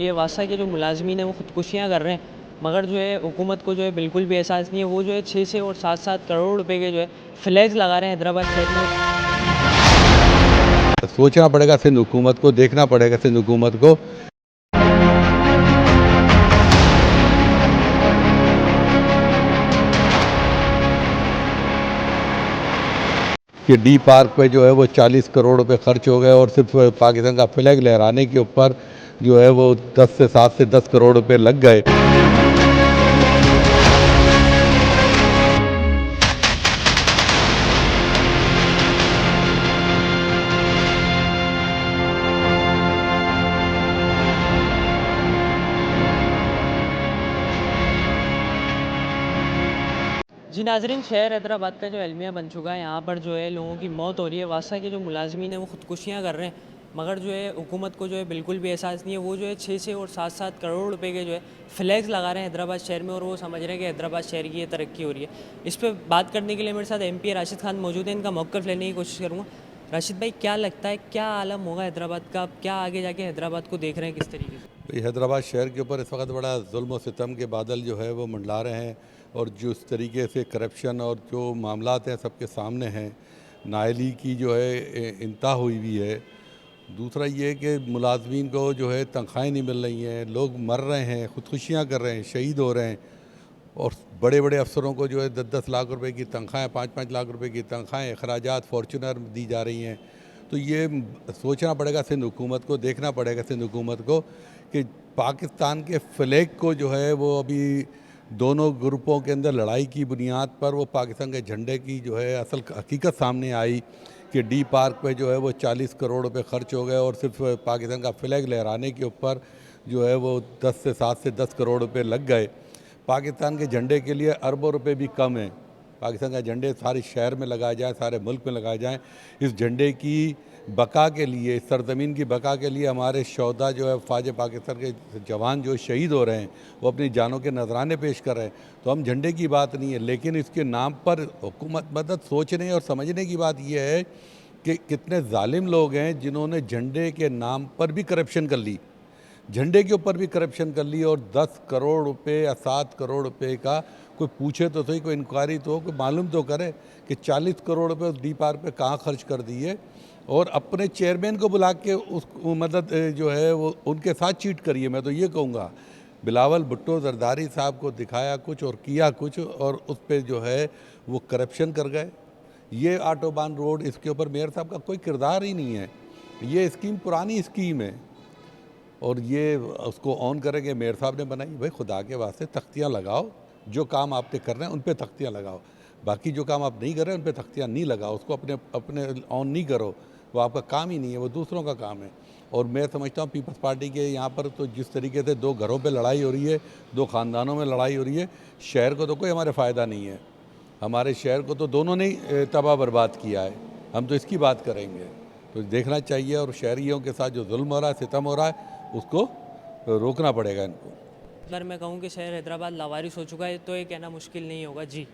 ये वासा के जो मुलाजमीन हैं वो ख़ुदकुशियाँ कर रहे हैं, मगर जो है हुकूमत को जो है बिल्कुल भी एहसास नहीं है। वो जो है 6 से और 7-7 करोड़ रुपए के जो है फ्लैग्स लगा रहे हैं हैदराबाद शहर में। सोचना पड़ेगा सिंध हुकूमत को, देखना पड़ेगा सिंध हुकूमत को कि डी पार्क पे जो है वो 40 करोड़ रुपए खर्च हो गए और सिर्फ पाकिस्तान का फ्लैग लहराने के ऊपर जो है वो 7 से 10 करोड़ रुपए लग गए। जी नाज़रीन, शहर हैदराबाद का जो अलमिया बन चुका है, यहाँ पर जो है लोगों की मौत हो रही है। वासा के जो मुलाजमीन हैं वो ख़ुदकुशियाँ कर रहे हैं, मगर जो है हुकूमत को जो है बिल्कुल भी एहसास नहीं है। वो जो है 6 से और 7-7 करोड़ रुपए के जो है फ्लैग्स लगा रहे हैं हैदराबाद शहर में, और वो समझ रहे हैं कि हैदराबाद शहर की ये तरक्की हो रही है। इस पर बात करने के लिए मेरे साथ MP राशिद खान मौजूद हैं, इनका मौक़िफ़ लेने की कोशिश करूँगा। राशिद भाई, क्या लगता है, क्या आलम होगा हैदराबाद का? आप क्या आगे जाके हैदराबाद को देख रहे हैं किस तरीके से? हैदराबाद शहर के ऊपर इस वक्त बड़ा जुल्म और सितम के बादल जो है वो मंडला रहे हैं, और जिस तरीके से करप्शन और जो मामलात हैं सबके सामने हैं, नाअहली की जो है इंतहा हुई हुई है। दूसरा ये कि मुलाजमीन को जो है तनख्वाहें नहीं मिल रही हैं, लोग मर रहे हैं, ख़ुदकुशियाँ कर रहे हैं, शहीद हो रहे हैं, और बड़े बड़े अफसरों को जो है 10-10 लाख रुपए की तनख्वाहें, 5-5 लाख रुपए की तनख्वाहें, अखराजात फॉर्चूनर दी जा रही हैं। तो ये सोचना पड़ेगा सिंध हुकूमत को, देखना पड़ेगा सिंध हुकूमत को कि पाकिस्तान के फ्लैग को जो है वो अभी दोनों ग्रुपों के अंदर लड़ाई की बुनियाद पर वो पाकिस्तान के झंडे की जो है असल हकीकत सामने आई कि डी पार्क पे जो है वो 40 करोड़ रुपए खर्च हो गए और सिर्फ पाकिस्तान का फ्लैग लहराने के ऊपर जो है वो 7 से 10 करोड़ रुपए लग गए। पाकिस्तान के झंडे के लिए अरबों रुपए भी कम हैं। पाकिस्तान का झंडे सारे शहर में लगाए जाएँ, सारे मुल्क में लगाए जाएँ। इस झंडे की बका के लिए, इस सरज़मीन की बका के लिए हमारे शोहदा जो है फ़ौज पाकिस्तान के जवान जो शहीद हो रहे हैं, वो अपनी जानों के नजराने पेश कर रहे हैं। तो हम झंडे की बात नहीं है, लेकिन इसके नाम पर हुकूमत मदद सोचने और समझने की बात यह है कि कितने जालिम लोग हैं जिन्होंने झंडे के नाम पर भी करप्शन कर ली, झंडे के ऊपर भी करप्शन कर ली, और 10 करोड़ रुपए या 7 करोड़ रुपए का कोई पूछे तो सही, कोई इंक्वायरी तो हो, कोई मालूम तो करे कि 40 करोड़ रुपए उस डी पार्क पे कहाँ खर्च कर दिए, और अपने चेयरमैन को बुला के उस मदद जो है वो उनके साथ चीट करिए। मैं तो ये कहूँगा, बिलावल भुट्टो जरदारी साहब को दिखाया कुछ और किया कुछ, और उस पर जो है वो करप्शन कर गए। ये ऑटोबान रोड, इसके ऊपर मेयर साहब का कोई किरदार ही नहीं है। ये स्कीम पुरानी स्कीम है, और ये उसको ऑन करेंगे मेयर साहब ने बनाई। भाई खुदा के वास्ते तख्तियाँ लगाओ, जो काम आपने कर रहे हैं उन पे तख्तियाँ लगाओ, बाकी जो काम आप नहीं कर रहे हैं उन पे तख्तियाँ नहीं लगाओ, उसको अपने अपने ऑन नहीं करो, वो आपका काम ही नहीं है, वो दूसरों का काम है। और मैं समझता हूँ पीपल्स पार्टी के यहाँ पर तो जिस तरीके से दो घरों पे लड़ाई हो रही है, दो ख़ानदानों में लड़ाई हो रही है, शहर को तो कोई हमारे फ़ायदा नहीं है। हमारे शहर को तो दोनों ने तबाह बर्बाद किया है, हम तो इसकी बात करेंगे। तो देखना चाहिए, और शहरियों के साथ जो जुल्म हो रहा है, सितम हो रहा है, उसको रोकना पड़ेगा इनको। अगर मैं कहूँ कि शहर हैदराबाद लावारिस हो चुका है, तो ये कहना मुश्किल नहीं होगा। जी।